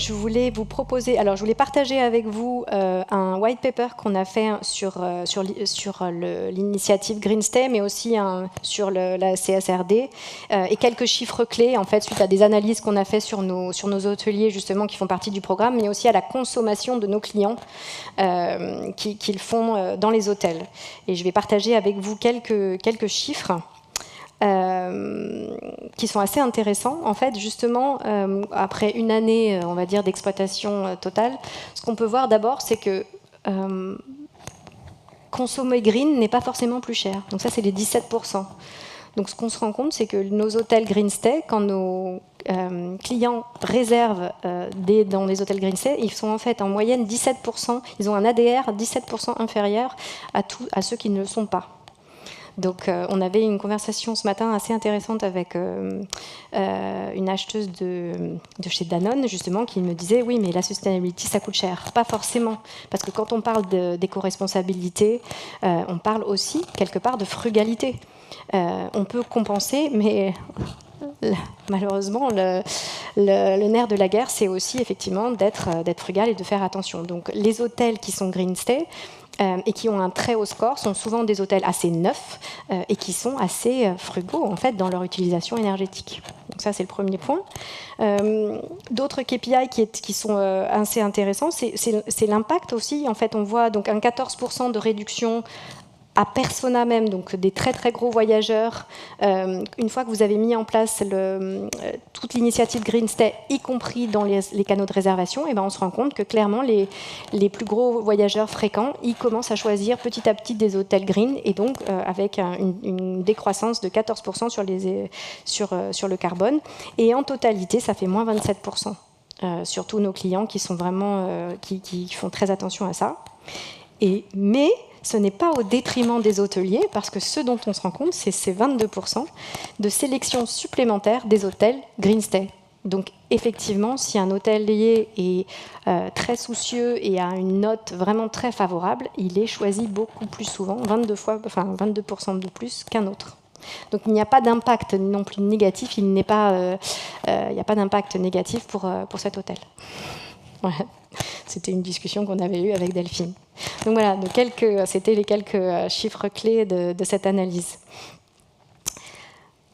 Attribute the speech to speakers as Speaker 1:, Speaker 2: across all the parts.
Speaker 1: je voulais vous proposer, alors je voulais partager avec vous un white paper qu'on a fait sur l'initiative Green Stay, mais aussi sur la CSRD, et quelques chiffres clés, en fait, suite à des analyses qu'on a fait sur nos hôteliers, justement, qui font partie du programme, mais aussi à la consommation de nos clients qu'ils font dans les hôtels. Et je vais partager avec vous quelques chiffres qui sont assez intéressants. En fait, justement, après une année, on va dire, d'exploitation totale, ce qu'on peut voir d'abord, c'est que consommer green n'est pas forcément plus cher. Donc ça, c'est les 17%. Donc ce qu'on se rend compte, c'est que nos hôtels Green Stay, quand nos clients réservent dans les hôtels Green Stay, ils sont en fait en moyenne 17%, ils ont un ADR 17% inférieur à ceux qui ne le sont pas. Donc on avait une conversation ce matin assez intéressante avec une acheteuse de chez Danone, justement, qui me disait « Oui, mais la sustainability, ça coûte cher ». Pas forcément, parce que quand on parle d'éco-responsabilité, on parle aussi, quelque part, de frugalité. On peut compenser, mais malheureusement, le nerf de la guerre, c'est aussi, effectivement, d'être frugal et de faire attention. Donc les hôtels qui sont Green Stay, et qui ont un très haut score sont souvent des hôtels assez neufs et qui sont assez frugaux en fait dans leur utilisation énergétique. Donc ça c'est le premier point. D'autres KPI qui sont assez intéressants, c'est l'impact aussi. En fait, on voit donc un 14% de réduction à persona même, donc des très très gros voyageurs. Une fois que vous avez mis en place toute l'initiative Green Stay, y compris dans les canaux de réservation, et ben on se rend compte que clairement les plus gros voyageurs fréquents, ils commencent à choisir petit à petit des hôtels green, et donc avec une décroissance de 14% sur le carbone. Et en totalité, ça fait moins 27%. Sur tous nos clients qui sont vraiment qui font très attention à ça. Mais ce n'est pas au détriment des hôteliers, parce que ce dont on se rend compte, c'est ces 22% de sélection supplémentaire des hôtels Green Stay. Donc effectivement, si un hôtelier est très soucieux et a une note vraiment très favorable, il est choisi beaucoup plus souvent, 22% de plus qu'un autre. Donc il n'y a pas d'impact non plus négatif, il n'y a pas d'impact négatif pour cet hôtel. Voilà. C'était une discussion qu'on avait eue avec Delphine. Donc voilà, c'était les quelques chiffres clés de cette analyse.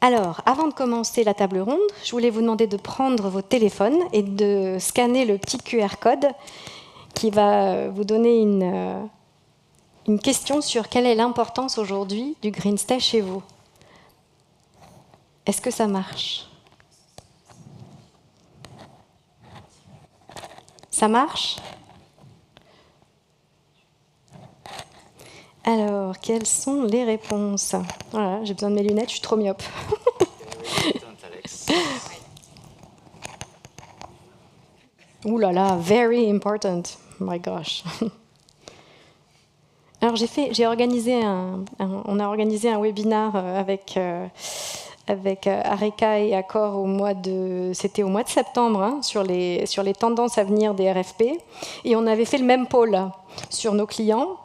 Speaker 1: Alors, avant de commencer la table ronde, je voulais vous demander de prendre vos téléphones et de scanner le petit QR code qui va vous donner une question sur quelle est l'importance aujourd'hui du Green Stay chez vous. Est-ce que ça marche ? Ça marche ? Alors, quelles sont les réponses ? Voilà, j'ai besoin de mes lunettes, je suis trop myope. Ouh là là, very important. Oh my gosh. Alors on a organisé un webinar avec Areka et Accor c'était au mois de septembre, hein, sur les tendances à venir des RFP, et on avait fait le même pôle sur nos clients.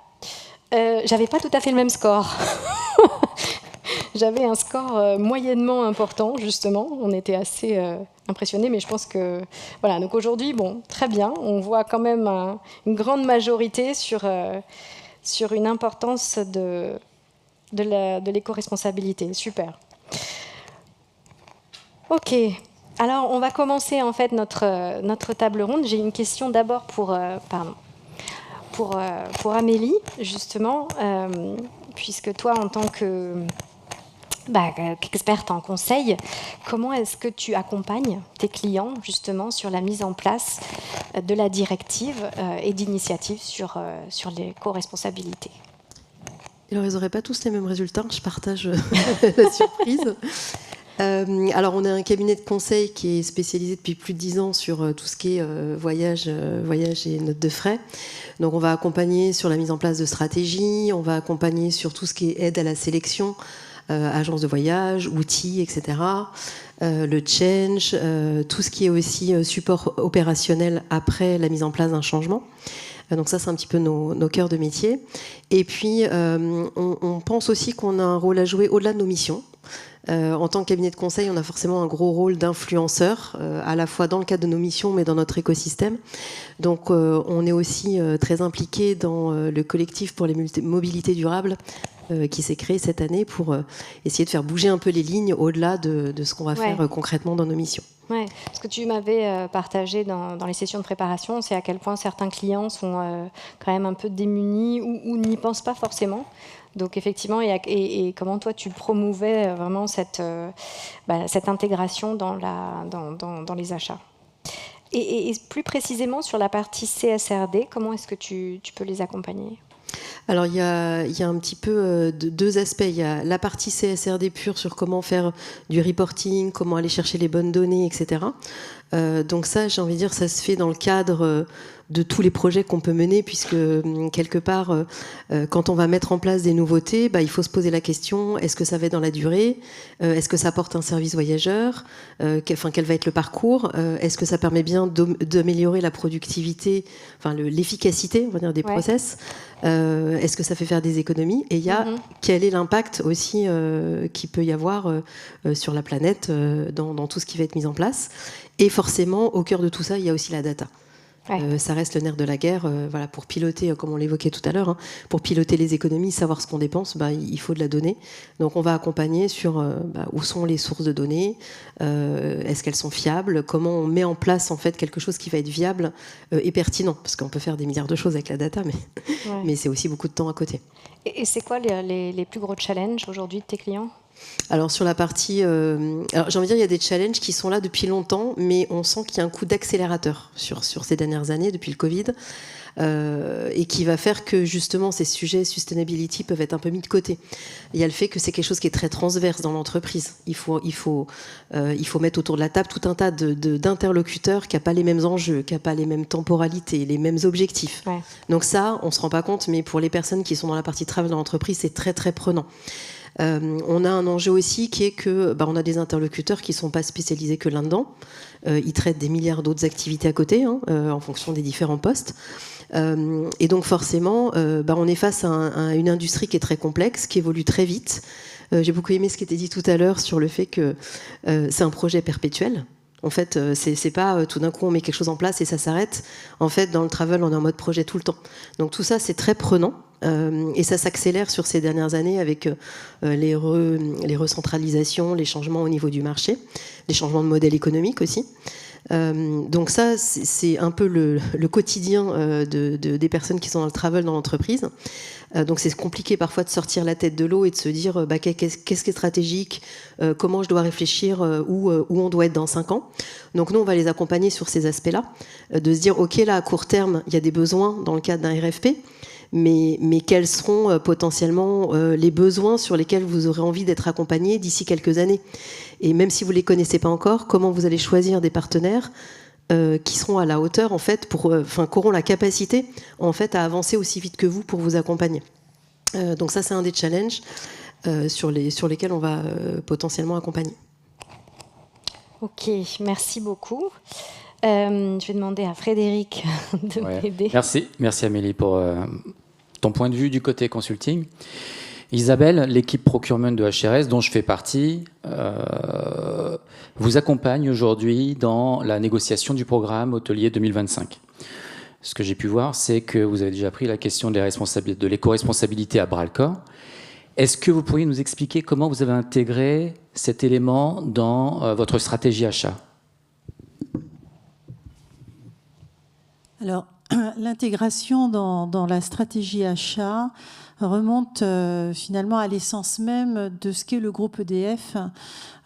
Speaker 1: J'avais pas tout à fait le même score. J'avais un score moyennement important, justement. On était assez impressionnés, mais je pense que... Voilà, donc aujourd'hui, bon, très bien. On voit quand même une grande majorité sur une importance de l'éco-responsabilité. Super. OK. Alors, on va commencer, en fait, notre table ronde. J'ai une question d'abord pour Amélie, justement, puisque toi, en tant qu'experte en conseil, comment est-ce que tu accompagnes tes clients, justement, sur la mise en place de la directive et d'initiatives sur l'éco-responsabilité ?
Speaker 2: Alors, ils n'auraient pas tous les mêmes résultats, je partage la surprise. Alors, on a un cabinet de conseil qui est spécialisé depuis plus de 10 ans sur tout ce qui est voyage et notes de frais. Donc, on va accompagner sur la mise en place de stratégies, on va accompagner sur tout ce qui est aide à la sélection, agences de voyage, outils, etc. Le change, tout ce qui est aussi support opérationnel après la mise en place d'un changement. Donc ça, c'est un petit peu nos cœurs de métier. Et puis, on pense aussi qu'on a un rôle à jouer au-delà de nos missions. En tant que cabinet de conseil, on a forcément un gros rôle d'influenceur, à la fois dans le cadre de nos missions, mais dans notre écosystème. Donc on est aussi très impliqué dans le collectif pour les mobilités durables qui s'est créé cette année pour essayer de faire bouger un peu les lignes au-delà de ce qu'on va faire concrètement dans nos missions.
Speaker 1: Ouais, ce que tu m'avais partagé dans les sessions de préparation, c'est à quel point certains clients sont quand même un peu démunis ou n'y pensent pas forcément. Donc effectivement, et comment toi tu promouvais vraiment cette intégration dans les achats. Et plus précisément sur la partie CSRD, comment est-ce que tu peux les accompagner ?
Speaker 2: Alors, il y a un petit peu deux aspects. Il y a la partie CSRD pure sur comment faire du reporting, comment aller chercher les bonnes données, etc. Donc ça, j'ai envie de dire, ça se fait dans le cadre de tous les projets qu'on peut mener, puisque quelque part, quand on va mettre en place des nouveautés, il faut se poser la question, est-ce que ça va être dans la durée ? Est-ce que ça apporte un service voyageur ? Quel va être le parcours ? Est-ce que ça permet bien d'améliorer la productivité, l'efficacité, on va dire, des process ? Est-ce que ça fait faire des économies ? Et il y a quel est l'impact aussi qu'il peut y avoir sur la planète dans tout ce qui va être mis en place ? Et forcément, au cœur de tout ça, il y a aussi la data. Ça reste le nerf de la guerre. Pour piloter, comme on l'évoquait tout à l'heure, pour piloter les économies, savoir ce qu'on dépense, il faut de la donnée. Donc on va accompagner sur où sont les sources de données, est-ce qu'elles sont fiables, comment on met en place en fait quelque chose qui va être viable et pertinent, parce qu'on peut faire des milliards de choses avec la data, mais c'est aussi beaucoup de temps à côté.
Speaker 1: Et c'est quoi les plus gros challenges aujourd'hui de tes clients ?
Speaker 2: Alors sur la partie, j'ai envie de dire, il y a des challenges qui sont là depuis longtemps, mais on sent qu'il y a un coup d'accélérateur sur ces dernières années depuis le Covid, et qui va faire que justement ces sujets sustainability peuvent être un peu mis de côté. Il y a le fait que c'est quelque chose qui est très transverse dans l'entreprise. Il faut mettre autour de la table tout un tas d'interlocuteurs qui n'ont pas les mêmes enjeux, qui n'ont pas les mêmes temporalités, les mêmes objectifs. Ouais. Donc ça, on ne se rend pas compte, mais pour les personnes qui sont dans la partie travail dans l'entreprise, c'est très très prenant. On a un enjeu aussi qui est que on a des interlocuteurs qui ne sont pas spécialisés que là-dedans. Ils traitent des milliards d'autres activités à côté, en fonction des différents postes. Et donc forcément, on est face à une industrie qui est très complexe, qui évolue très vite. J'ai beaucoup aimé ce qui était dit tout à l'heure sur le fait que c'est un projet perpétuel. En fait, c'est pas tout d'un coup on met quelque chose en place et ça s'arrête. En fait, dans le travel, on est en mode projet tout le temps. Donc tout ça, c'est très prenant. Et ça s'accélère sur ces dernières années avec les recentralisations, les changements au niveau du marché, les changements de modèle économique aussi. Donc ça, c'est un peu le quotidien des personnes qui sont dans le travel dans l'entreprise. Donc c'est compliqué parfois de sortir la tête de l'eau et de se dire qu'est-ce qui est stratégique, comment je dois réfléchir, où on doit être dans 5 ans. Donc nous, on va les accompagner sur ces aspects-là, de se dire, OK, là, à court terme, il y a des besoins dans le cadre d'un RFP, mais quels seront potentiellement les besoins sur lesquels vous aurez envie d'être accompagné d'ici quelques années. Et même si vous ne les connaissez pas encore, comment vous allez choisir des partenaires qui seront à la hauteur, en fait, qui auront la capacité, en fait, à avancer aussi vite que vous pour vous accompagner. Donc ça, c'est un des challenges sur lesquels on va potentiellement accompagner.
Speaker 1: Ok, merci beaucoup. Je vais demander à Frédéric de m'aider.
Speaker 3: Merci Amélie pour ton point de vue du côté consulting. Isabelle, l'équipe procurement de HRS, dont je fais partie, vous accompagne aujourd'hui dans la négociation du programme hôtelier 2025. Ce que j'ai pu voir, c'est que vous avez déjà pris la question de l'éco-responsabilité à bras-le-corps. Est-ce que vous pourriez nous expliquer comment vous avez intégré cet élément dans votre stratégie achat ?
Speaker 4: Alors, l'intégration dans la stratégie achat remonte finalement à l'essence même de ce qu'est le groupe EDF,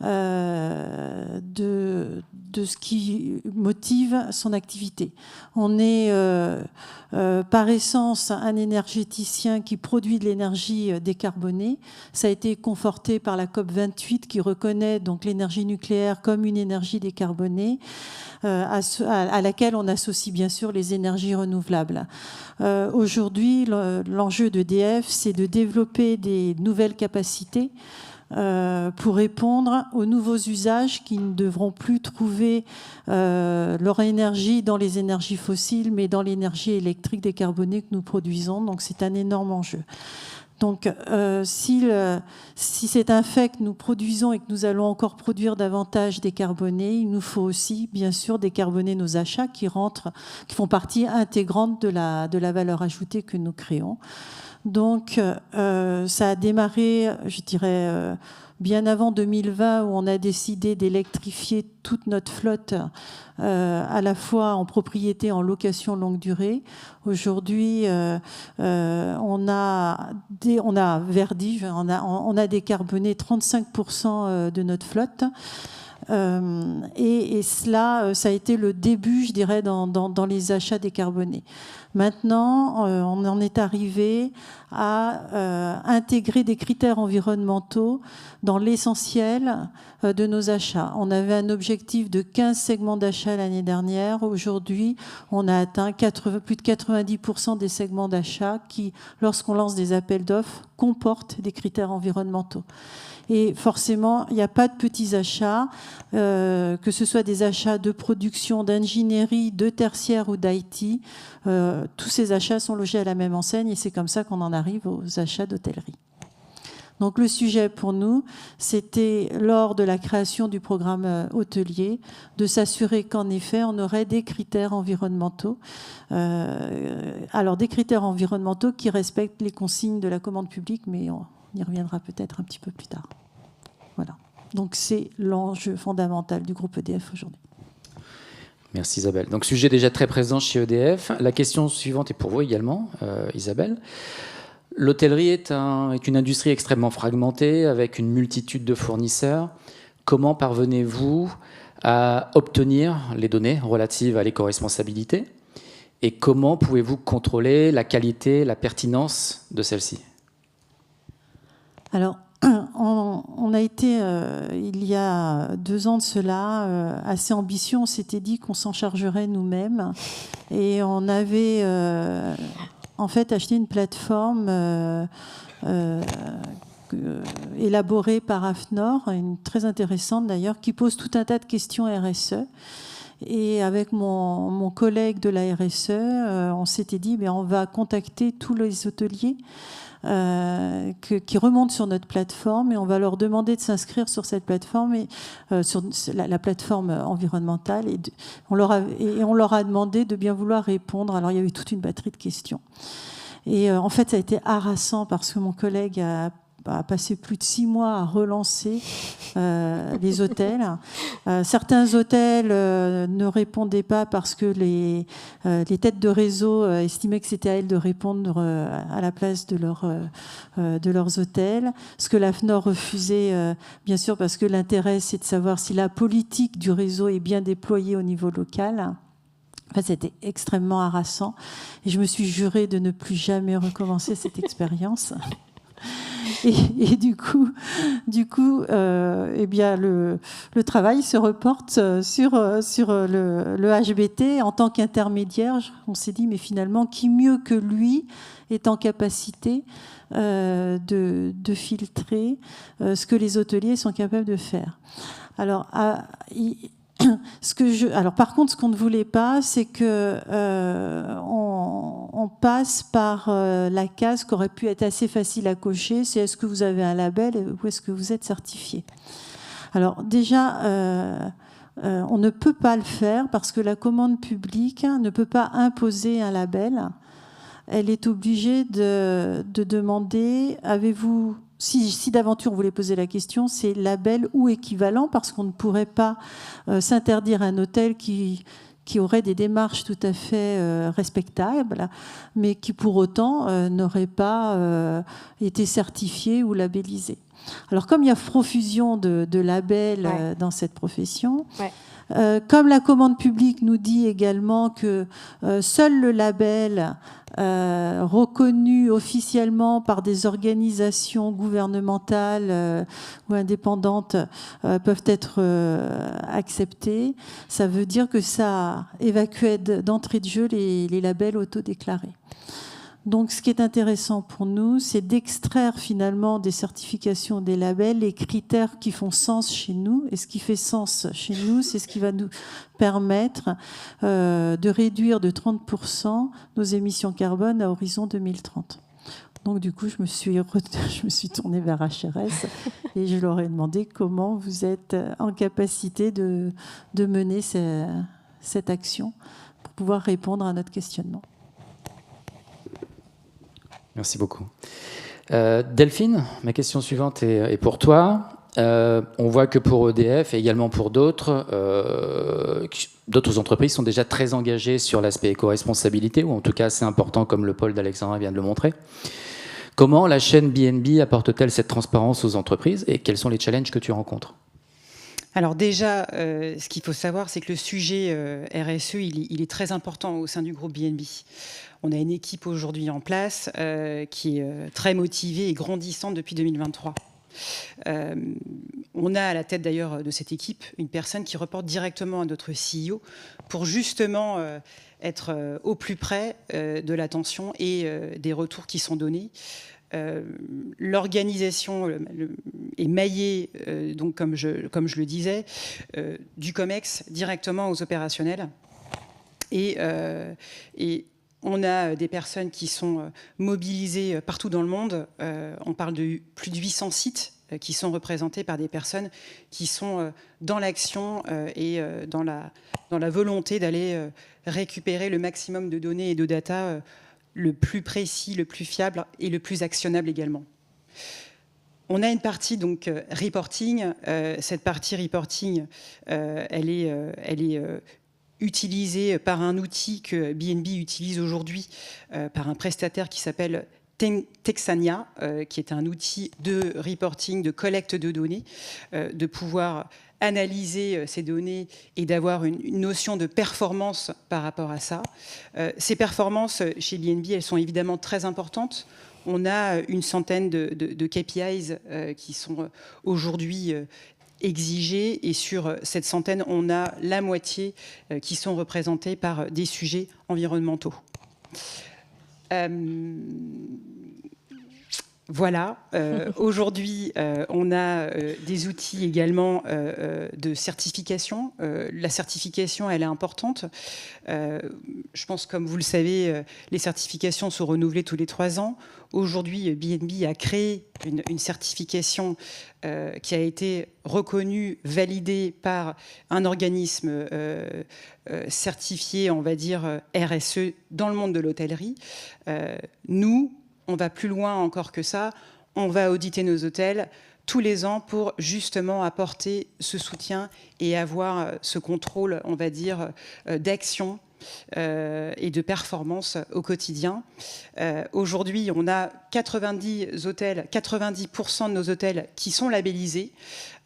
Speaker 4: de ce qui motive son activité. On est par essence un énergéticien qui produit de l'énergie décarbonée. Ça a été conforté par la COP28 qui reconnaît donc l'énergie nucléaire comme une énergie décarbonée, à laquelle on associe bien sûr les énergies renouvelables. Aujourd'hui, l'enjeu d'EDF, c'est de développer des nouvelles capacités pour répondre aux nouveaux usages qui ne devront plus trouver leur énergie dans les énergies fossiles, mais dans l'énergie électrique décarbonée que nous produisons. Donc c'est un énorme enjeu. Donc, si c'est un fait que nous produisons et que nous allons encore produire davantage décarbonés, il nous faut aussi, bien sûr, décarboner nos achats qui font partie intégrante de la valeur ajoutée que nous créons. Donc, ça a démarré, je dirais, bien avant 2020, où on a décidé d'électrifier toute notre flotte, à la fois en propriété, en location longue durée. Aujourd'hui, on a verdi, on a décarboné 35% de notre flotte. Et cela, ça a été le début, je dirais, dans les achats décarbonés. Maintenant, on en est arrivé à intégrer des critères environnementaux dans l'essentiel de nos achats. On avait un objectif de 15 segments d'achat l'année dernière. Aujourd'hui, on a atteint plus de 90% des segments d'achat qui, lorsqu'on lance des appels d'offres, comportent des critères environnementaux. Et forcément, il n'y a pas de petits achats, que ce soit des achats de production, d'ingénierie, de tertiaire ou d'IT. Tous ces achats sont logés à la même enseigne et c'est comme ça qu'on en arrive aux achats d'hôtellerie. Donc le sujet pour nous, c'était lors de la création du programme hôtelier, de s'assurer qu'en effet, on aurait des critères environnementaux. Alors des critères environnementaux qui respectent les consignes de la commande publique, mais on y reviendra peut-être un petit peu plus tard. Voilà. Donc c'est l'enjeu fondamental du groupe EDF aujourd'hui.
Speaker 3: Merci Isabelle. Donc sujet déjà très présent chez EDF. La question suivante est pour vous également, Isabelle. L'hôtellerie est une industrie extrêmement fragmentée avec une multitude de fournisseurs. Comment parvenez-vous à obtenir les données relatives à l'éco-responsabilité et comment pouvez-vous contrôler la qualité, la pertinence de celle-ci ?
Speaker 4: Alors, on a été, il y a 2 ans de cela, assez ambitieux. On s'était dit qu'on s'en chargerait nous-mêmes. Et on avait en fait acheté une plateforme élaborée par AFNOR, très intéressante d'ailleurs, qui pose tout un tas de questions RSE. Et avec mon collègue de la RSE, on s'était dit, on va contacter tous les hôteliers qui remontent sur notre plateforme et on va leur demander de s'inscrire sur cette plateforme, sur la plateforme environnementale. Et on leur a demandé de bien vouloir répondre. Alors, il y avait toute une batterie de questions. Et en fait, ça a été harassant parce que mon collègue a passé plus de 6 mois à relancer les hôtels. Certains hôtels ne répondaient pas parce que les têtes de réseau estimaient que c'était à elles de répondre à la place de leurs hôtels. Ce que l'AFNOR refusait, bien sûr, parce que l'intérêt, c'est de savoir si la politique du réseau est bien déployée au niveau local. En fait, c'était extrêmement harassant. Et je me suis jurée de ne plus jamais recommencer cette expérience. Et du coup, eh bien, le travail se reporte sur le HBT en tant qu'intermédiaire. On s'est dit, mais finalement, qui mieux que lui est en capacité de filtrer ce que les hôteliers sont capables de faire. Alors, par contre, ce qu'on ne voulait pas, c'est que on passe par la case qui aurait pu être assez facile à cocher, c'est est-ce que vous avez un label ou est-ce que vous êtes certifié. Alors déjà, on ne peut pas le faire parce que la commande publique ne peut pas imposer un label. Elle est obligée de demander, avez-vous... Si d'aventure vous voulez poser la question, c'est label ou équivalent, parce qu'on ne pourrait pas s'interdire un hôtel qui aurait des démarches tout à fait respectables, mais qui pour autant n'aurait pas été certifié ou labellisé. Alors comme il y a profusion de labels dans cette profession, comme la commande publique nous dit également que seul le label reconnu officiellement par des organisations gouvernementales ou indépendantes peuvent être acceptés, ça veut dire que ça évacuait d'entrée de jeu les labels autodéclarés. Donc, ce qui est intéressant pour nous, c'est d'extraire finalement des certifications, des labels, les critères qui font sens chez nous. Et ce qui fait sens chez nous, c'est ce qui va nous permettre de réduire de 30% nos émissions carbone à horizon 2030. Donc du coup, je me suis tournée vers HRS et je leur ai demandé comment vous êtes en capacité de mener cette action pour pouvoir répondre à notre questionnement.
Speaker 3: Merci beaucoup. Delphine, ma question suivante est pour toi. On voit que pour EDF et également pour d'autres entreprises sont déjà très engagées sur l'aspect éco-responsabilité, ou en tout cas c'est important comme le pôle d'Alexandra vient de le montrer. Comment la chaîne BNB apporte-t-elle cette transparence aux entreprises et quels sont les challenges que tu rencontres ?
Speaker 5: Alors déjà, ce qu'il faut savoir, c'est que le sujet RSE, il est très important au sein du groupe BNB. On a une équipe aujourd'hui en place qui est très motivée et grandissante depuis 2023. On a à la tête d'ailleurs de cette équipe une personne qui reporte directement à notre CEO pour justement être au plus près de l'attention et des retours qui sont donnés. L'organisation est maillée, donc comme je le disais, du COMEX directement aux opérationnels. Et on a des personnes qui sont mobilisées partout dans le monde. On parle de plus de 800 sites qui sont représentés par des personnes qui sont dans l'action et dans la volonté d'aller récupérer le maximum de données et de data le plus précis, le plus fiable et le plus actionnable également. On a une partie donc reporting. Cette partie reporting, elle est utilisée par un outil que BNB utilise aujourd'hui par un prestataire qui s'appelle Texania, qui est un outil de reporting, de collecte de données, de pouvoir analyser ces données et d'avoir une notion de performance par rapport à ça. Ces performances chez BNB, elles sont évidemment très importantes. On a une centaine de KPIs qui sont aujourd'hui exigés et sur cette centaine, on a la moitié qui sont représentés par des sujets environnementaux. Voilà, aujourd'hui, on a des outils également de certification. La certification, elle est importante. Je pense, comme vous le savez, les certifications sont renouvelées tous les 3 ans. Aujourd'hui, BNB a créé une certification qui a été reconnue, validée par un organisme certifié, on va dire, RSE dans le monde de l'hôtellerie. Nous, on va plus loin encore que ça. On va auditer nos hôtels tous les ans pour justement apporter ce soutien et avoir ce contrôle, on va dire, d'action et de performance au quotidien. Aujourd'hui, on a 90% de nos hôtels qui sont labellisés.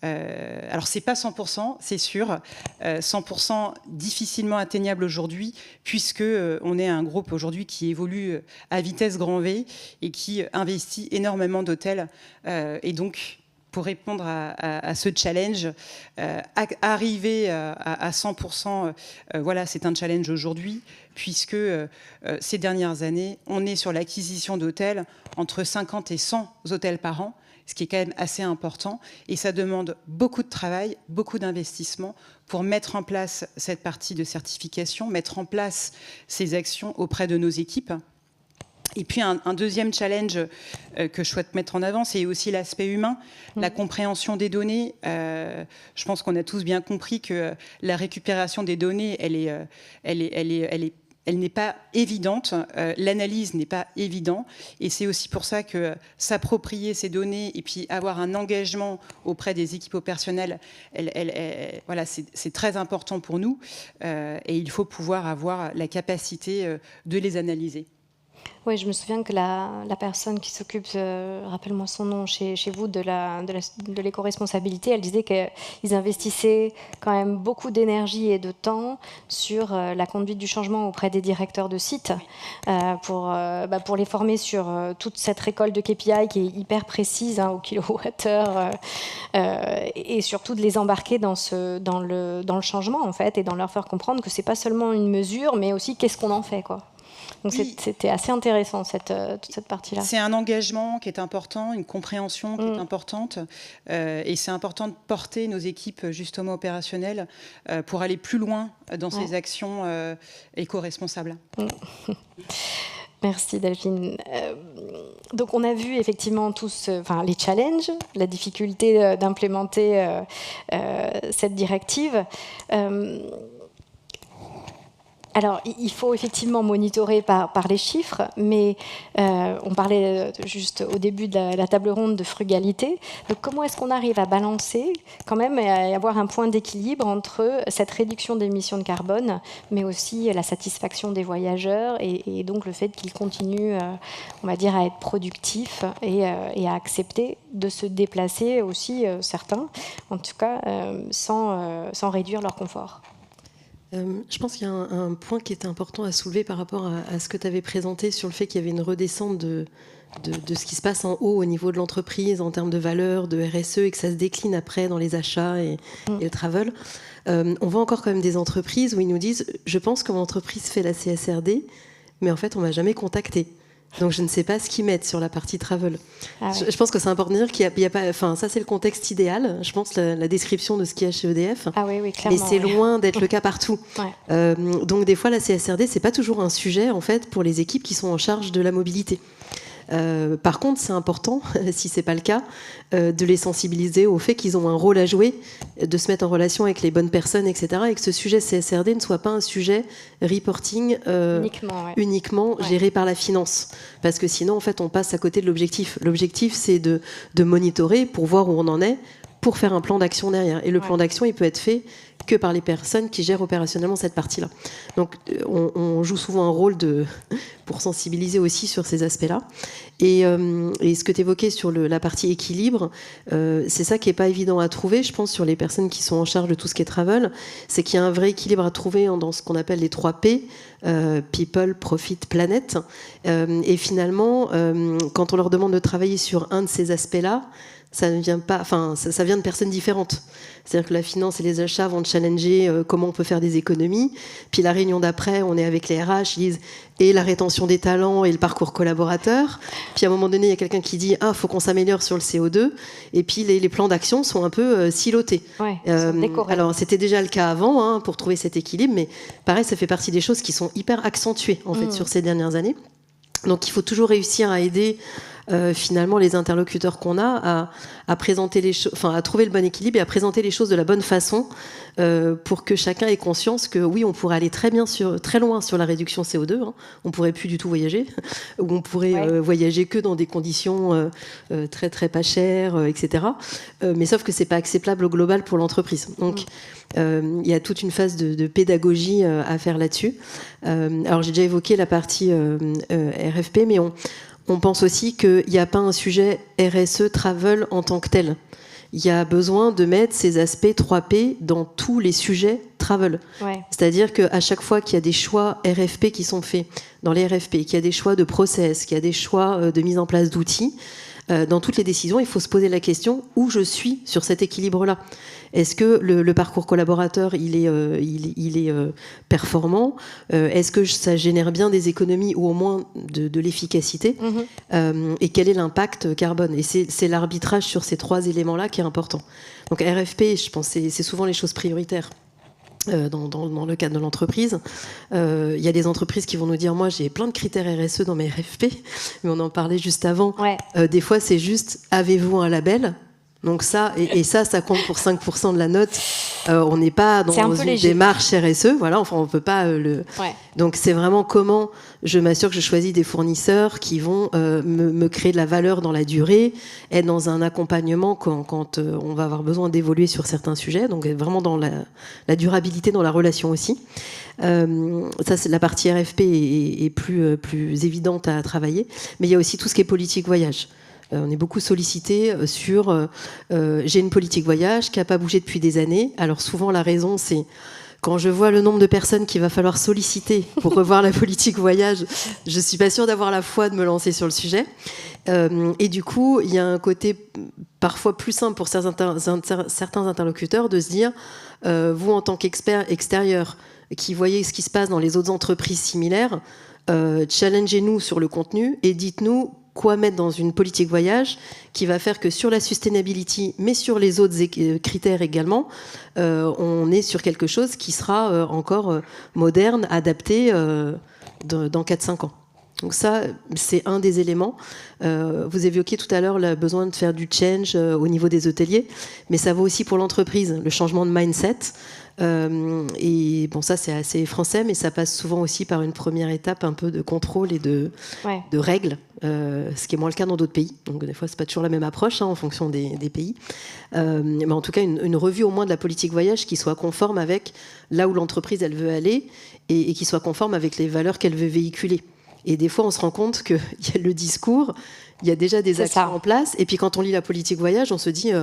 Speaker 5: Alors, c'est pas 100%, c'est sûr. 100% difficilement atteignable aujourd'hui, puisque on est un groupe aujourd'hui qui évolue à vitesse grand V et qui investit énormément d'hôtels. Et donc, pour répondre à ce challenge, arriver à 100%, voilà, c'est un challenge aujourd'hui, puisque ces dernières années, on est sur l'acquisition d'hôtels entre 50 et 100 hôtels par an, ce qui est quand même assez important, et ça demande beaucoup de travail, beaucoup d'investissement pour mettre en place cette partie de certification, mettre en place ces actions auprès de nos équipes. Et puis un deuxième challenge que je souhaite mettre en avant, c'est aussi l'aspect humain, la compréhension des données. Je pense qu'on a tous bien compris que la récupération des données, elle n'est pas évidente, l'analyse n'est pas évidente, et c'est aussi pour ça que s'approprier ces données et puis avoir un engagement auprès des équipes opérationnelles, voilà, c'est très important pour nous, et il faut pouvoir avoir la capacité de les analyser.
Speaker 1: Oui, je me souviens que la personne qui s'occupe, rappelle-moi son nom, chez vous, de l'éco-responsabilité, elle disait qu'ils investissaient quand même beaucoup d'énergie et de temps sur la conduite du changement auprès des directeurs de sites pour les former sur toute cette récolte de KPI qui est hyper précise au kilowattheure et surtout de les embarquer dans le changement en fait et dans leur faire comprendre que c'est pas seulement une mesure mais aussi qu'est-ce qu'on en fait, quoi. Donc oui. C'était assez intéressant, toute cette partie-là.
Speaker 5: C'est un engagement qui est important, une compréhension qui est importante. Et c'est important de porter nos équipes justement opérationnelles pour aller plus loin dans ces actions éco-responsables.
Speaker 1: Merci Delphine. Donc on a vu effectivement tous les challenges, la difficulté d'implémenter cette directive. Alors, il faut effectivement monitorer par les chiffres, mais on parlait juste au début de la table ronde de frugalité. Donc, comment est-ce qu'on arrive à balancer quand même et à avoir un point d'équilibre entre cette réduction d'émissions de carbone, mais aussi la satisfaction des voyageurs et donc le fait qu'ils continuent, on va dire, à être productifs et à accepter de se déplacer aussi, certains, en tout cas, sans réduire leur confort.
Speaker 2: Je pense qu'il y a un point qui était important à soulever par rapport à ce que tu avais présenté sur le fait qu'il y avait une redescente de ce qui se passe en haut au niveau de l'entreprise en termes de valeur, de RSE, et que ça se décline après dans les achats et le travel. On voit encore quand même des entreprises où ils nous disent « Je pense que mon entreprise fait la CSRD, mais en fait, on ne m'a jamais contacté. » Donc, je ne sais pas ce qu'ils mettent sur la partie travel. Ah ouais. Je pense que c'est important de dire qu'il n'y a pas... Enfin, ça, c'est le contexte idéal, je pense, la description de ce qu'il y a chez EDF.
Speaker 1: Ah oui, clairement.
Speaker 2: Mais c'est loin d'être le cas partout. Ouais. Donc, des fois, la CSRD, ce n'est pas toujours un sujet, en fait, pour les équipes qui sont en charge de la mobilité. Par contre, c'est important, si ce n'est pas le cas, de les sensibiliser au fait qu'ils ont un rôle à jouer, de se mettre en relation avec les bonnes personnes, etc. Et que ce sujet CSRD ne soit pas un sujet reporting uniquement géré par la finance. Parce que sinon, en fait, on passe à côté de l'objectif. L'objectif, c'est de monitorer pour voir où on en est, pour faire un plan d'action derrière. Et le plan d'action, il peut être fait que par les personnes qui gèrent opérationnellement cette partie-là. Donc, on joue souvent un rôle pour sensibiliser aussi sur ces aspects-là. Et ce que tu évoquais sur la partie équilibre, c'est ça qui n'est pas évident à trouver, je pense, sur les personnes qui sont en charge de tout ce qui est travel, c'est qu'il y a un vrai équilibre à trouver dans ce qu'on appelle les 3 P, People, Profit, Planet. Et finalement, quand on leur demande de travailler sur un de ces aspects-là, ça ne vient pas, ça vient de personnes différentes. C'est-à-dire que la finance et les achats vont challenger comment on peut faire des économies. Puis la réunion d'après, on est avec les RH, ils disent et la rétention des talents et le parcours collaborateur. Puis à un moment donné, il y a quelqu'un qui dit faut qu'on s'améliore sur le CO2. Et puis les plans d'action sont un peu silotés.
Speaker 1: Ouais,
Speaker 2: alors c'était déjà le cas avant pour trouver cet équilibre, mais pareil, ça fait partie des choses qui sont hyper accentuées en fait sur ces dernières années. Donc il faut toujours réussir à aider finalement les interlocuteurs qu'on a à présenter les choses, à trouver le bon équilibre et à présenter les choses de la bonne façon pour que chacun ait conscience que oui, on pourrait aller très loin sur la réduction CO2, on pourrait plus du tout voyager, ou on pourrait voyager que dans des conditions très très pas chères, etc. Mais sauf que c'est pas acceptable au global pour l'entreprise. Donc il y a toute une phase de pédagogie à faire là-dessus. Alors j'ai déjà évoqué la partie RFP, mais on pense aussi qu'il n'y a pas un sujet RSE travel en tant que tel. Il y a besoin de mettre ces aspects 3P dans tous les sujets travel. Ouais. C'est-à-dire qu'à chaque fois qu'il y a des choix RFP qui sont faits dans les RFP, qu'il y a des choix de process, qu'il y a des choix de mise en place d'outils, dans toutes les décisions, il faut se poser la question où je suis sur cet équilibre-là. Est-ce que le parcours collaborateur il est performant? Est-ce que ça génère bien des économies ou au moins de l'efficacité? Et quel est l'impact carbone? Et c'est l'arbitrage sur ces 3 éléments-là qui est important. Donc RFP, je pense que c'est souvent les choses prioritaires. Dans le cadre de l'entreprise, il y a des entreprises qui vont nous dire moi j'ai plein de critères RSE dans mes RFP, mais on en parlait juste avant. Des fois c'est juste avez-vous un label? Donc ça, et ça compte pour 5% de la note. On n'est pas dans une démarche RSE, voilà, enfin on peut pas Donc c'est vraiment comment je m'assure que je choisis des fournisseurs qui vont me créer de la valeur dans la durée, être dans un accompagnement quand on va avoir besoin d'évoluer sur certains sujets, donc vraiment dans la durabilité dans la relation aussi. Ça c'est la partie RFP est plus évidente à travailler, mais il y a aussi tout ce qui est politique voyage. On est beaucoup sollicité sur j'ai une politique voyage qui n'a pas bougé depuis des années. Alors souvent la raison c'est quand je vois le nombre de personnes qu'il va falloir solliciter pour revoir la politique voyage, je suis pas sûre d'avoir la foi de me lancer sur le sujet. Et du coup, il y a un côté parfois plus simple pour certains interlocuteurs de se dire vous en tant qu'expert extérieur qui voyez ce qui se passe dans les autres entreprises similaires, challengez-nous sur le contenu et dites-nous quoi mettre dans une politique voyage qui va faire que sur la sustainability, mais sur les autres critères également, on est sur quelque chose qui sera encore moderne, adapté dans 4-5 ans. Donc ça, c'est un des éléments. Vous évoquiez tout à l'heure le besoin de faire du change au niveau des hôteliers, mais ça vaut aussi pour l'entreprise, le changement de mindset. Et bon, ça, c'est assez français, mais ça passe souvent aussi par une première étape un peu de contrôle et de règles, ce qui est moins le cas dans d'autres pays. Donc des fois, c'est pas toujours la même approche en fonction des pays. Mais en tout cas, une revue au moins de la politique voyage qui soit conforme avec là où l'entreprise elle veut aller et qui soit conforme avec les valeurs qu'elle veut véhiculer. Et des fois, on se rend compte qu'il y a le discours, il y a déjà des actions en place, et puis quand on lit la politique voyage, on se dit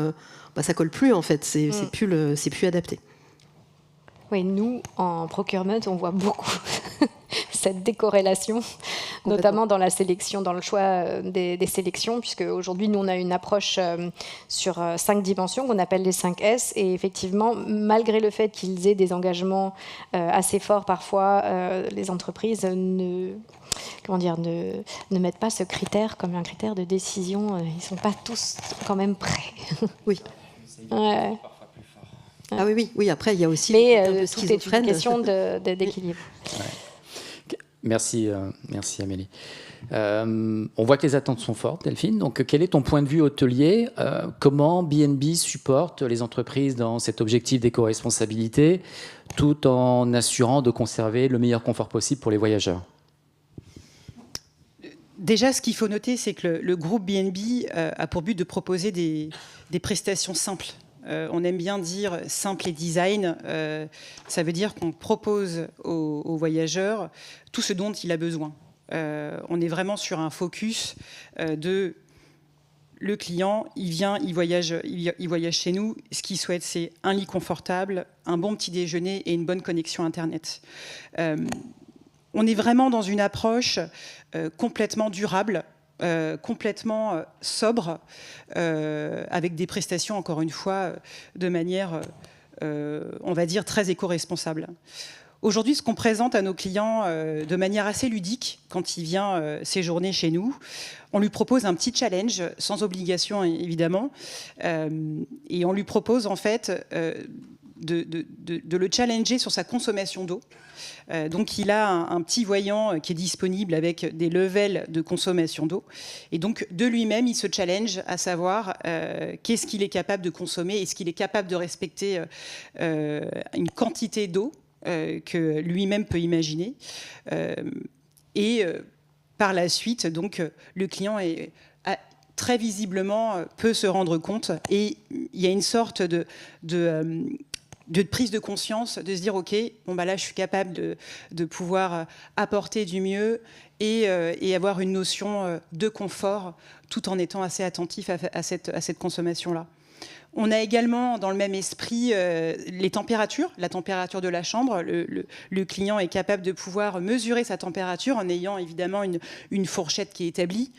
Speaker 2: ça colle plus en fait, c'est plus adapté.
Speaker 1: Oui, nous, en procurement, on voit beaucoup cette décorrélation, notamment dans la sélection, dans le choix des sélections, puisque aujourd'hui, nous, on a une approche sur 5 dimensions qu'on appelle les 5 S, et effectivement, malgré le fait qu'ils aient des engagements assez forts parfois, les entreprises ne mettent pas ce critère comme un critère de décision. Ils ne sont pas tous quand même prêts.
Speaker 2: Oui.
Speaker 1: Ouais.
Speaker 2: Ah oui, après, il y a aussi...
Speaker 1: Mais tout est une question d'équilibre.
Speaker 3: Ouais. Merci Amélie. On voit que les attentes sont fortes, Delphine. Donc, quel est ton point de vue hôtelier ? Comment B&B supporte les entreprises dans cet objectif d'éco-responsabilité, tout en assurant de conserver le meilleur confort possible pour les voyageurs ?
Speaker 5: Déjà, ce qu'il faut noter, c'est que le groupe B&B a pour but de proposer des prestations simples. On aime bien dire simple et design. Ça veut dire qu'on propose aux voyageurs tout ce dont il a besoin. On est vraiment sur un focus de le client, il vient, il voyage chez nous. Ce qu'il souhaite, c'est un lit confortable, un bon petit déjeuner et une bonne connexion Internet. On est vraiment dans une approche complètement durable, complètement sobre, avec des prestations, encore une fois, de manière, on va dire, très éco-responsable. Aujourd'hui, ce qu'on présente à nos clients de manière assez ludique, quand il vient séjourner chez nous, on lui propose un petit challenge, sans obligation évidemment, et on lui propose en fait de le challenger sur sa consommation d'eau. Donc il a un petit voyant qui est disponible avec des levels de consommation d'eau. Et donc de lui-même, il se challenge à savoir qu'est-ce qu'il est capable de consommer, est-ce qu'il est capable de respecter une quantité d'eau que lui-même peut imaginer. Par la suite, donc, le client très visiblement peut se rendre compte et il y a une sorte de prise de conscience, de se dire ok, bon bah là je suis capable de pouvoir apporter du mieux et avoir une notion de confort tout en étant assez attentif à cette consommation-là. On a également dans le même esprit les températures, la température de la chambre. Le client est capable de pouvoir mesurer sa température en ayant évidemment une fourchette qui est établie.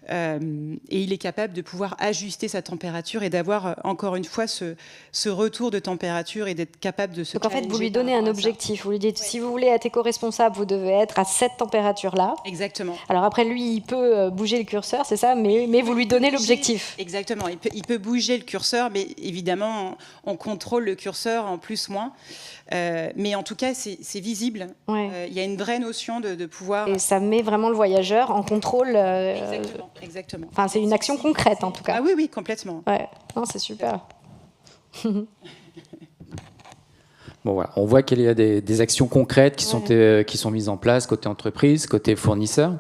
Speaker 5: Et il est capable de pouvoir ajuster sa température et d'avoir encore une fois ce retour de température et d'être capable de se
Speaker 1: Donc en fait, vous lui donnez un objectif. Vous lui dites, si vous voulez être éco-responsable, vous devez être à cette température-là.
Speaker 5: Exactement.
Speaker 1: Alors après, lui, il peut bouger le curseur, c'est ça, mais vous lui donnez l'objectif.
Speaker 5: Exactement. Il peut bouger le curseur, mais évidemment, on contrôle le curseur en plus-moins. Mais en tout cas, c'est visible.
Speaker 1: Ouais.
Speaker 5: Il y a une vraie notion de pouvoir...
Speaker 1: Et ça met vraiment le voyageur en contrôle.
Speaker 5: Exactement.
Speaker 1: Enfin, c'est une action concrète, en tout cas.
Speaker 5: Ah oui, complètement.
Speaker 1: Ouais. Non, c'est super.
Speaker 3: Bon, voilà. On voit qu'il y a des actions concrètes qui sont mises en place côté entreprise, côté fournisseur.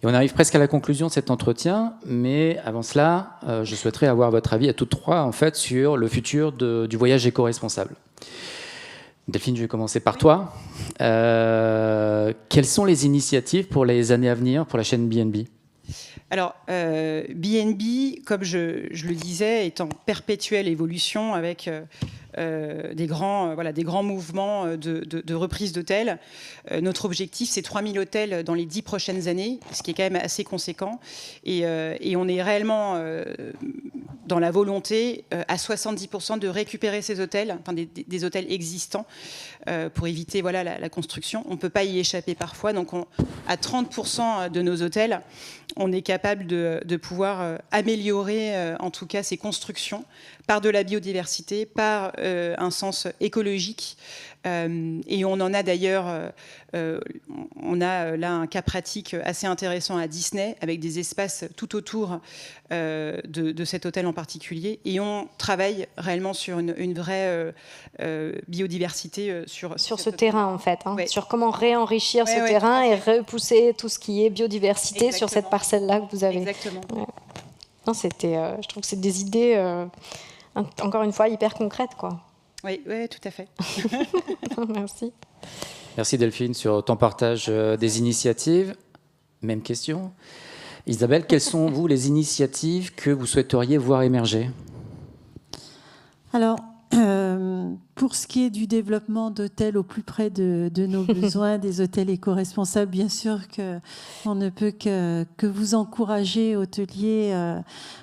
Speaker 3: Et on arrive presque à la conclusion de cet entretien, mais avant cela, je souhaiterais avoir votre avis à toutes trois en fait, sur le futur du voyage éco-responsable. Delphine, je vais commencer par toi. Quelles sont les initiatives pour les années à venir pour la chaîne B&B ?
Speaker 5: Alors, B&B, comme je le disais, est en perpétuelle évolution avec des grands mouvements de reprise d'hôtels. Notre objectif, c'est 3000 hôtels dans les 10 prochaines années, ce qui est quand même assez conséquent. Et on est réellement dans la volonté à 70% de récupérer ces hôtels, enfin des hôtels existants, pour éviter la construction. On ne peut pas y échapper parfois. Donc à 30% de nos hôtels, on est capable de pouvoir améliorer en tout cas ces constructions par de la biodiversité, par un sens écologique. Et on en a d'ailleurs, on a là un cas pratique assez intéressant à Disney, avec des espaces tout autour de cet hôtel en particulier. Et on travaille réellement sur une vraie biodiversité sur
Speaker 1: ce terrain, en fait,
Speaker 5: ouais.
Speaker 1: Sur comment réenrichir ce terrain et repousser tout ce qui est biodiversité sur cette parcelle-là que vous avez.
Speaker 5: Exactement.
Speaker 1: Ouais. Non, je trouve que c'est des idées, encore une fois, hyper concrètes, quoi.
Speaker 5: Oui, tout à fait.
Speaker 1: Merci.
Speaker 3: Merci Delphine sur ton partage des initiatives. Même question. Isabelle, quelles sont, vous, les initiatives que vous souhaiteriez voir émerger ?
Speaker 4: Alors, pour ce qui est du développement d'hôtels au plus près de nos besoins, des hôtels éco-responsables, bien sûr qu'on ne peut que vous encourager, hôteliers,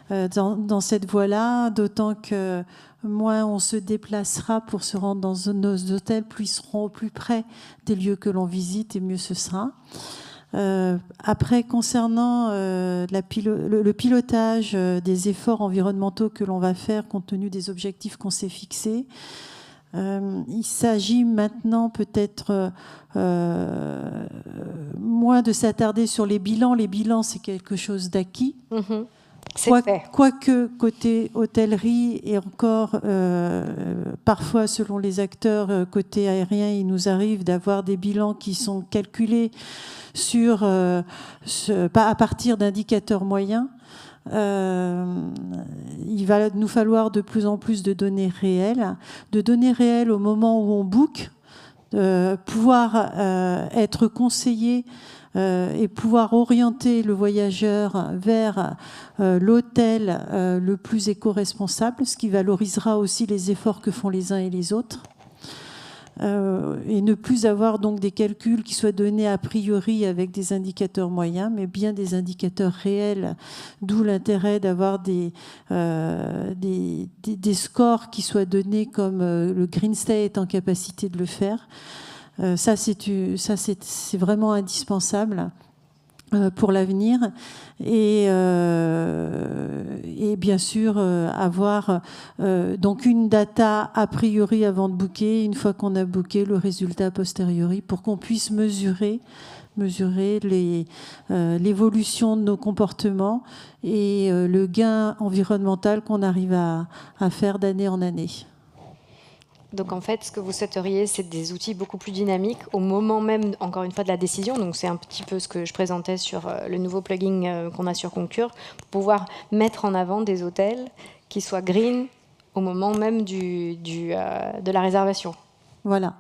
Speaker 4: dans cette voie-là, d'autant que moins on se déplacera pour se rendre dans nos hôtels, plus ils seront au plus près des lieux que l'on visite et mieux ce sera. Après, concernant le pilotage des efforts environnementaux que l'on va faire compte tenu des objectifs qu'on s'est fixés, il s'agit maintenant peut-être moins de s'attarder sur les bilans. Les bilans, c'est quelque chose d'acquis.
Speaker 1: Mm-hmm.
Speaker 4: Quoique côté hôtellerie et encore parfois selon les acteurs côté aérien, il nous arrive d'avoir des bilans qui sont calculés à partir d'indicateurs moyens. Il va nous falloir de plus en plus de données réelles au moment où on book, pouvoir être conseillé et pouvoir orienter le voyageur vers l'hôtel le plus éco-responsable, ce qui valorisera aussi les efforts que font les uns et les autres. Et ne plus avoir donc des calculs qui soient donnés a priori avec des indicateurs moyens, mais bien des indicateurs réels, d'où l'intérêt d'avoir des scores qui soient donnés comme le Green Stay est en capacité de le faire. Ça, c'est vraiment indispensable pour l'avenir. Et bien sûr, avoir donc une data a priori avant de booker, une fois qu'on a booké, le résultat a posteriori, pour qu'on puisse mesurer l'évolution de nos comportements et le gain environnemental qu'on arrive à faire d'année en année.
Speaker 1: Donc en fait, ce que vous souhaiteriez, c'est des outils beaucoup plus dynamiques au moment même, encore une fois, de la décision. Donc c'est un petit peu ce que je présentais sur le nouveau plugin qu'on a sur Concur, pour pouvoir mettre en avant des hôtels qui soient green au moment même de la réservation.
Speaker 4: Voilà.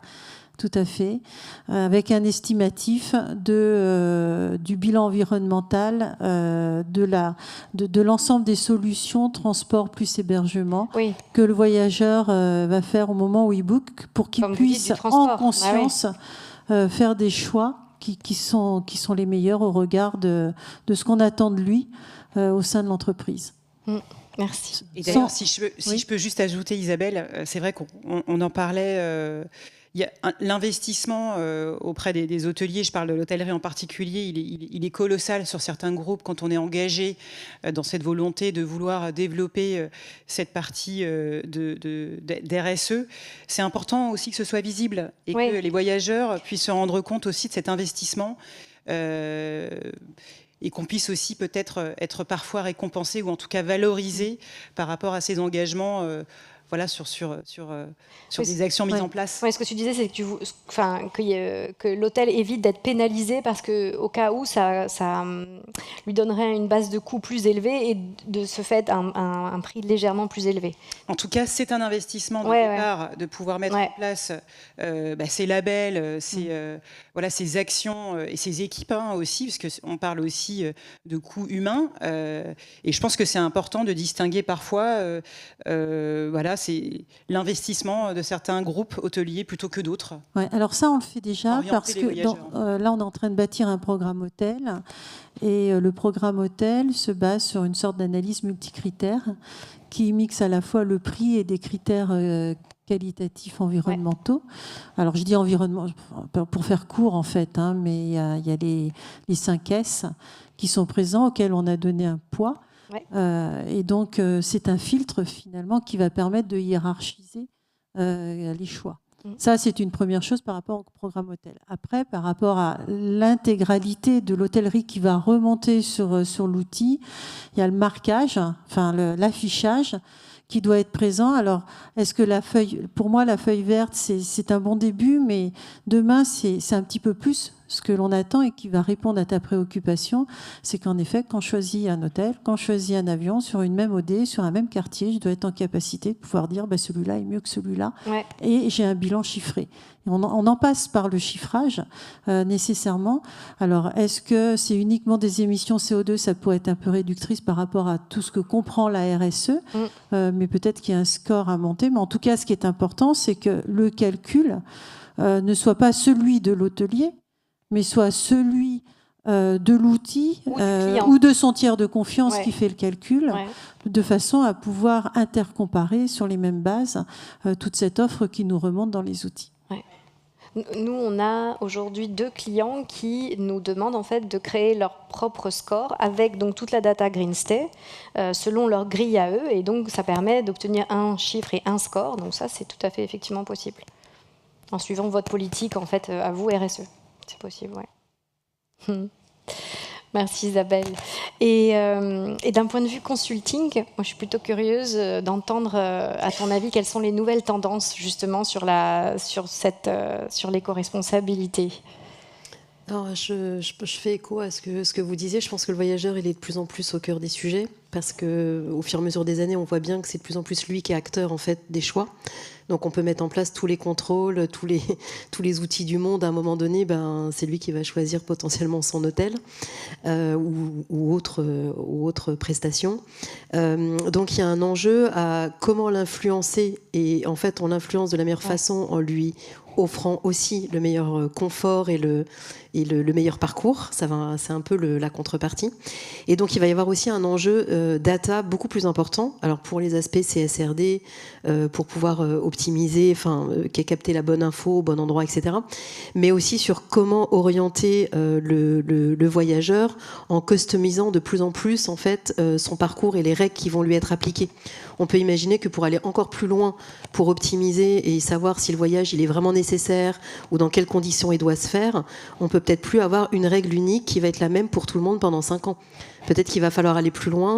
Speaker 4: Tout à fait, avec un estimatif du bilan environnemental de l'ensemble des solutions transport plus hébergement que le voyageur va faire au moment où il book, pour qu'il puisse en conscience faire des choix qui sont les meilleurs au regard de ce qu'on attend de lui au sein de l'entreprise.
Speaker 1: Merci.
Speaker 5: Et d'ailleurs, si je peux juste ajouter, Isabelle, c'est vrai qu'on en parlait. Il y a l'investissement auprès des hôteliers, je parle de l'hôtellerie en particulier, il est colossal sur certains groupes quand on est engagé dans cette volonté de vouloir développer cette partie d'RSE. C'est important aussi que ce soit visible et que les voyageurs puissent se rendre compte aussi de cet investissement et qu'on puisse aussi peut-être être parfois récompensé ou en tout cas valorisé par rapport à ces engagements sur des actions mises en place.
Speaker 1: Oui, ce que tu disais, c'est que l'hôtel évite d'être pénalisé parce qu'au cas où, ça lui donnerait une base de coût plus élevée et de ce fait un prix légèrement plus élevé.
Speaker 5: En tout cas, c'est un investissement de départ de pouvoir mettre en place ces labels, ces actions et ces équipes aussi, parce qu'on parle aussi de coûts humains. Et je pense que c'est important de distinguer parfois c'est l'investissement de certains groupes hôteliers plutôt que d'autres.
Speaker 4: Ouais, alors ça, on le fait déjà
Speaker 5: Orienter
Speaker 4: parce
Speaker 5: les
Speaker 4: que
Speaker 5: voyageurs.
Speaker 4: là, on est en train de bâtir un programme hôtel et le programme hôtel se base sur une sorte d'analyse multicritère qui mixe à la fois le prix et des critères qualitatifs environnementaux. Alors, je dis environnement pour faire court, en fait, hein, mais il y a les 5 S qui sont présents, auxquels on a donné un poids.
Speaker 1: Ouais.
Speaker 4: Et donc, c'est un filtre, finalement, qui va permettre de hiérarchiser les choix. Ça, c'est une première chose par rapport au programme hôtel. Après, par rapport à l'intégralité de l'hôtellerie qui va remonter sur l'outil, il y a le marquage, enfin l'affichage qui doit être présent. Alors, est-ce que pour moi, la feuille verte, c'est un bon début, mais demain, c'est un petit peu plus ce que l'on attend et qui va répondre à ta préoccupation. C'est qu'en effet, quand je choisis un hôtel, quand je choisis un avion, sur une même OD, sur un même quartier, je dois être en capacité de pouvoir dire celui-là est mieux que celui-là. Ouais. Et j'ai un bilan chiffré. Et on en passe par le chiffrage, nécessairement. Alors, est-ce que c'est uniquement des émissions CO2 ? Ça pourrait être un peu réductrice par rapport à tout ce que comprend la RSE, mais peut-être qu'il y a un score à monter. Mais en tout cas, ce qui est important, c'est que le calcul ne soit pas celui de l'hôtelier, mais soit celui de l'outil ou de son tiers de confiance qui fait le calcul, de façon à pouvoir intercomparer sur les mêmes bases toute cette offre qui nous remonte dans les outils.
Speaker 1: Nous, on a aujourd'hui 2 clients qui nous demandent en fait de créer leur propre score avec donc toute la data Greenstay selon leur grille à eux, et donc ça permet d'obtenir un chiffre et un score. Donc ça, c'est tout à fait effectivement possible en suivant votre politique en fait à vous RSE. C'est possible, ouais. Merci Isabelle. Et d'un point de vue consulting, moi je suis plutôt curieuse d'entendre, à ton avis, quelles sont les nouvelles tendances justement sur l'éco-responsabilité.
Speaker 2: Alors, je fais écho à ce que vous disiez. Je pense que le voyageur, il est de plus en plus au cœur des sujets, parce qu'au fur et à mesure des années, on voit bien que c'est de plus en plus lui qui est acteur en fait des choix. Donc on peut mettre en place tous les contrôles, tous les outils du monde. À un moment donné, c'est lui qui va choisir potentiellement son hôtel ou autre prestation. Donc il y a un enjeu à comment l'influencer. Et en fait, on l'influence de la meilleure façon en lui offrant aussi le meilleur confort et le meilleur parcours. C'est un peu la contrepartie. Et donc, il va y avoir aussi un enjeu data beaucoup plus important. Alors, pour les aspects CSRD, pour pouvoir optimiser, capter la bonne info au bon endroit, etc. Mais aussi sur comment orienter le voyageur en customisant de plus en plus, en fait, son parcours et les règles qui vont lui être appliquées. On peut imaginer que pour aller encore plus loin, pour optimiser et savoir si le voyage il est vraiment nécessaire ou dans quelles conditions il doit se faire, on peut peut-être plus avoir une règle unique qui va être la même pour tout le monde pendant 5 ans. Peut-être qu'il va falloir aller plus loin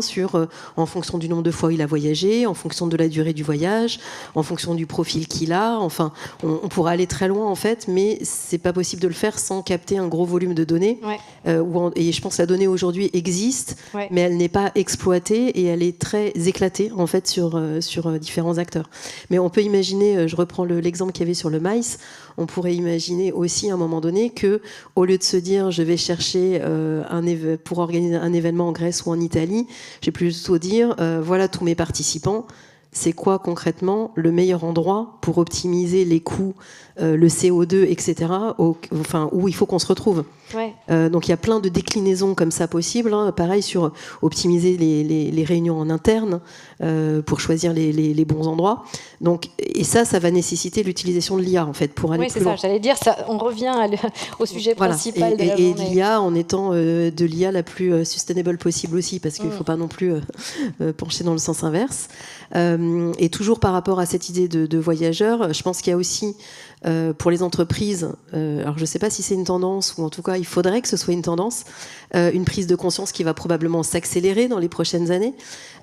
Speaker 2: en fonction du nombre de fois où il a voyagé, en fonction de la durée du voyage, en fonction du profil qu'il a. Enfin, on pourra aller très loin en fait, mais c'est pas possible de le faire sans capter un gros volume de données. Et je pense que la donnée aujourd'hui existe, mais elle n'est pas exploitée et elle est très éclatée en fait sur différents acteurs. Mais on peut imaginer, je reprends l'exemple qu'il y avait sur le maïs, on pourrait imaginer aussi à un moment donné que, au lieu de se dire je vais chercher pour organiser un événement en Grèce ou en Italie, j'ai plutôt dire voilà tous mes participants, c'est quoi concrètement le meilleur endroit pour optimiser les coûts, le CO2, etc., où il faut qu'on se retrouve. Donc il y a plein de déclinaisons comme ça possibles. Pareil sur optimiser les réunions en interne pour choisir les bons endroits. Donc, et ça va nécessiter l'utilisation de l'IA en fait pour aller plus loin.
Speaker 1: Oui, c'est ça. J'allais dire, on revient au sujet principal de la
Speaker 2: journée.
Speaker 1: Et
Speaker 2: l'IA en étant de l'IA la plus sustainable possible aussi, parce qu'il ne faut pas non plus pencher dans le sens inverse. Et toujours par rapport à cette idée de voyageurs, je pense qu'il y a aussi pour les entreprises, alors je ne sais pas si c'est une tendance, ou en tout cas il faudrait que ce soit une tendance, une prise de conscience qui va probablement s'accélérer dans les prochaines années,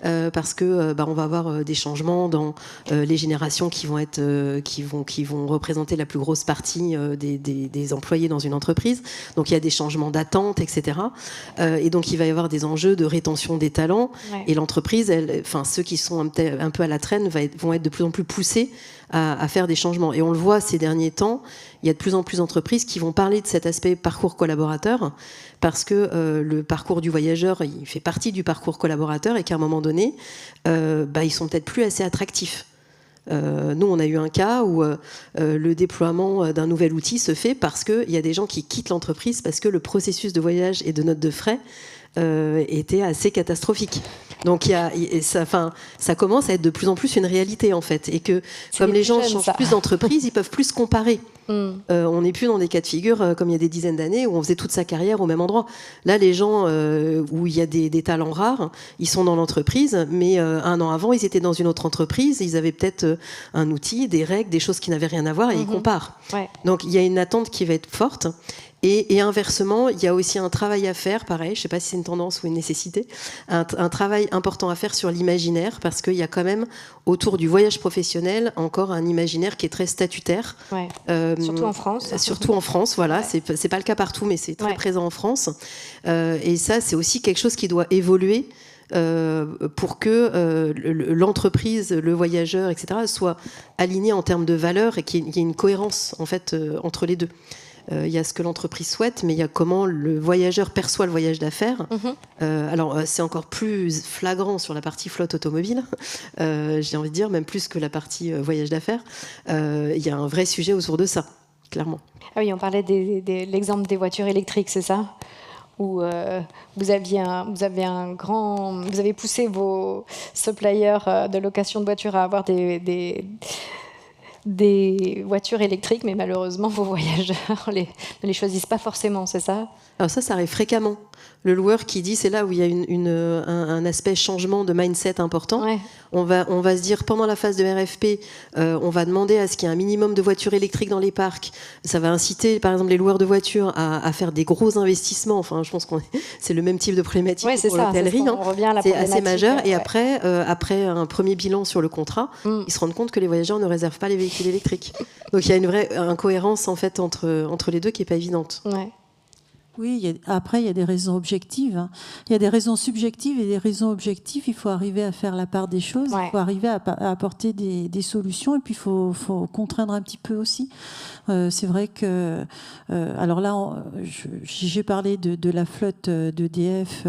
Speaker 2: parce que on va avoir des changements dans les générations qui vont représenter la plus grosse partie des employés dans une entreprise. Donc il y a des changements d'attente, etc. Et donc il va y avoir des enjeux de rétention des talents. Et l'entreprise, ceux qui sont un peu à la traîne vont être de plus en plus poussés à faire des changements. Et on le voit ces derniers temps, il y a de plus en plus d'entreprises qui vont parler de cet aspect parcours collaborateur, parce que le parcours du voyageur, il fait partie du parcours collaborateur, et qu'à un moment donné, ils sont peut-être plus assez attractifs. Nous, on a eu un cas où le déploiement d'un nouvel outil se fait parce qu'il y a des gens qui quittent l'entreprise parce que le processus de voyage et de note de frais était assez catastrophique. Donc ça commence à être de plus en plus une réalité en fait, et que comme les gens changent plus d'entreprise, ils peuvent plus se comparer. On n'est plus dans des cas de figure comme il y a des dizaines d'années où on faisait toute sa carrière au même endroit. Là, les gens où il y a des talents rares, ils sont dans l'entreprise, mais un an avant, ils étaient dans une autre entreprise, ils avaient peut-être un outil, des règles, des choses qui n'avaient rien à voir, et ils comparent. Ouais. Donc il y a une attente qui va être forte. Et inversement, il y a aussi un travail à faire, pareil, je ne sais pas si c'est une tendance ou une nécessité, un travail important à faire sur l'imaginaire, parce qu'il y a quand même, autour du voyage professionnel, encore un imaginaire qui est très statutaire.
Speaker 1: Ouais. Surtout en France.
Speaker 2: Surtout en France, voilà. Ouais. C'est pas le cas partout, mais c'est très présent en France. Et ça, c'est aussi quelque chose qui doit évoluer pour que l'entreprise, le voyageur, etc., soit aligné en termes de valeurs et qu'il y ait une cohérence, en fait, entre les deux. Il y a ce que l'entreprise souhaite, mais il y a comment le voyageur perçoit le voyage d'affaires. Alors, c'est encore plus flagrant sur la partie flotte automobile, j'ai envie de dire, même plus que la partie voyage d'affaires. Il y a un vrai sujet autour de ça, clairement.
Speaker 1: Ah oui, on parlait de l'exemple des voitures électriques, c'est ça ? Où vous avez poussé vos suppliers de location de voitures à avoir des voitures électriques, mais malheureusement, vos voyageurs ne les choisissent pas forcément, c'est ça ?
Speaker 2: Alors ça arrive fréquemment. Le loueur qui dit, c'est là où il y a un aspect changement de mindset important. Ouais. On va se dire, pendant la phase de RFP, on va demander à ce qu'il y ait un minimum de voitures électriques dans les parcs. Ça va inciter, par exemple, les loueurs de voitures à faire des gros investissements. Enfin, je pense que c'est le même type de problématique pour l'hôtellerie. C'est assez majeur. Et après un premier bilan sur le contrat, ils se rendent compte que les voyageurs ne réservent pas les véhicules électriques. Donc il y a une vraie incohérence en fait entre les deux qui n'est pas évidente.
Speaker 4: Ouais. Oui, après, il y a des raisons objectives. Hein. Il y a des raisons subjectives et des raisons objectives. Il faut arriver à faire la part des choses. Ouais. Il faut arriver à apporter des solutions. Et puis, il faut contraindre un petit peu aussi. C'est vrai que... alors là, j'ai parlé de la flotte d'EDF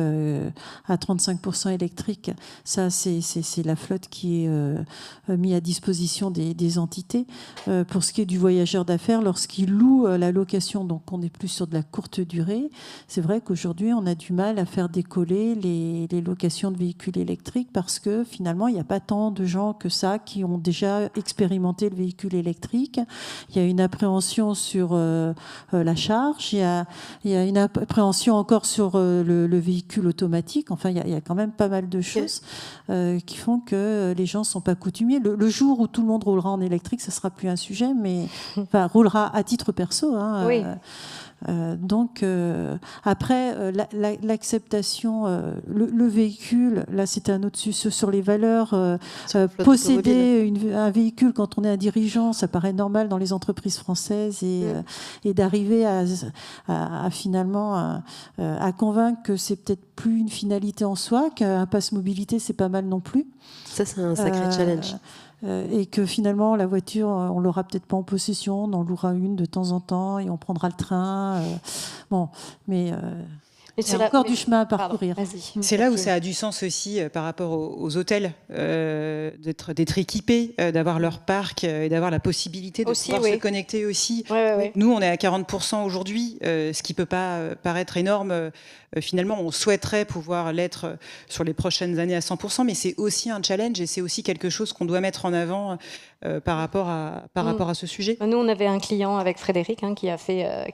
Speaker 4: à 35% électrique. Ça, c'est la flotte qui est mise à disposition des entités. Pour ce qui est du voyageur d'affaires, lorsqu'il loue la location, donc on est plus sur de la courte durée, c'est vrai qu'aujourd'hui, on a du mal à faire décoller les locations de véhicules électriques parce que finalement, il n'y a pas tant de gens que ça qui ont déjà expérimenté le véhicule électrique. Il y a une appréhension sur la charge, il y a une appréhension encore sur le véhicule automatique. Enfin, il y a quand même pas mal de choses qui font que les gens ne sont pas coutumiers. Le jour où tout le monde roulera en électrique, ça ne sera plus un sujet, mais enfin, roulera à titre perso. Hein, oui. Donc après l'acceptation, le véhicule, là c'était un autre sujet sur les valeurs. Posséder un véhicule quand on est un dirigeant, ça paraît normal dans les entreprises françaises et d'arriver à finalement à convaincre que c'est peut-être plus une finalité en soi, qu'un pass mobilité c'est pas mal non plus.
Speaker 2: Ça c'est un sacré challenge.
Speaker 4: Et que finalement la voiture on l'aura peut-être pas en possession, on en louera une de temps en temps et on prendra le train. Bon, mais il y a encore du chemin à parcourir.
Speaker 5: C'est là où ça a du sens aussi par rapport aux hôtels, d'être équipés, d'avoir leur parc et d'avoir la possibilité de pouvoir se connecter aussi. Ouais. Nous, on est à 40% aujourd'hui, ce qui ne peut pas paraître énorme. Finalement, on souhaiterait pouvoir l'être sur les prochaines années à 100%, mais c'est aussi un challenge et c'est aussi quelque chose qu'on doit mettre en avant par rapport à ce sujet.
Speaker 1: Nous, on avait un client avec Frédéric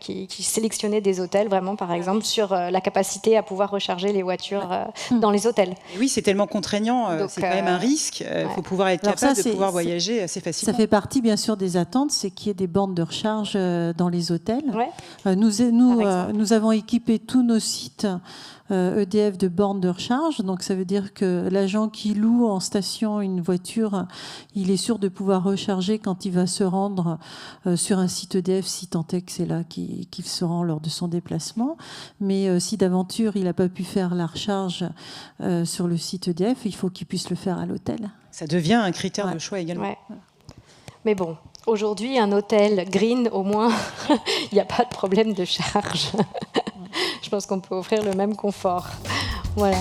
Speaker 1: qui sélectionnait des hôtels vraiment, par exemple, sur la capacité à pouvoir recharger les voitures dans les hôtels.
Speaker 5: Et oui, c'est tellement contraignant, c'est quand même un risque. Il faut pouvoir être capable de pouvoir voyager assez facilement.
Speaker 4: Ça fait partie, bien sûr, des attentes, c'est qu'il y ait des bornes de recharge dans les hôtels. Ouais. Nous avons équipé tous nos sites EDF de bornes de recharge, donc ça veut dire que l'agent qui loue en station une voiture, il est sûr de pouvoir recharger quand il va se rendre sur un site EDF, si tant est que c'est là qu'il se rend lors de son déplacement. Mais si d'aventure il n'a pas pu faire la recharge sur le site EDF, il faut qu'il puisse le faire à l'hôtel.
Speaker 5: Ça devient un critère de choix également.
Speaker 1: Ouais. Mais bon, aujourd'hui, un hôtel green, au moins, il n'y a pas de problème de charge. Je pense qu'on peut offrir le même confort. Voilà.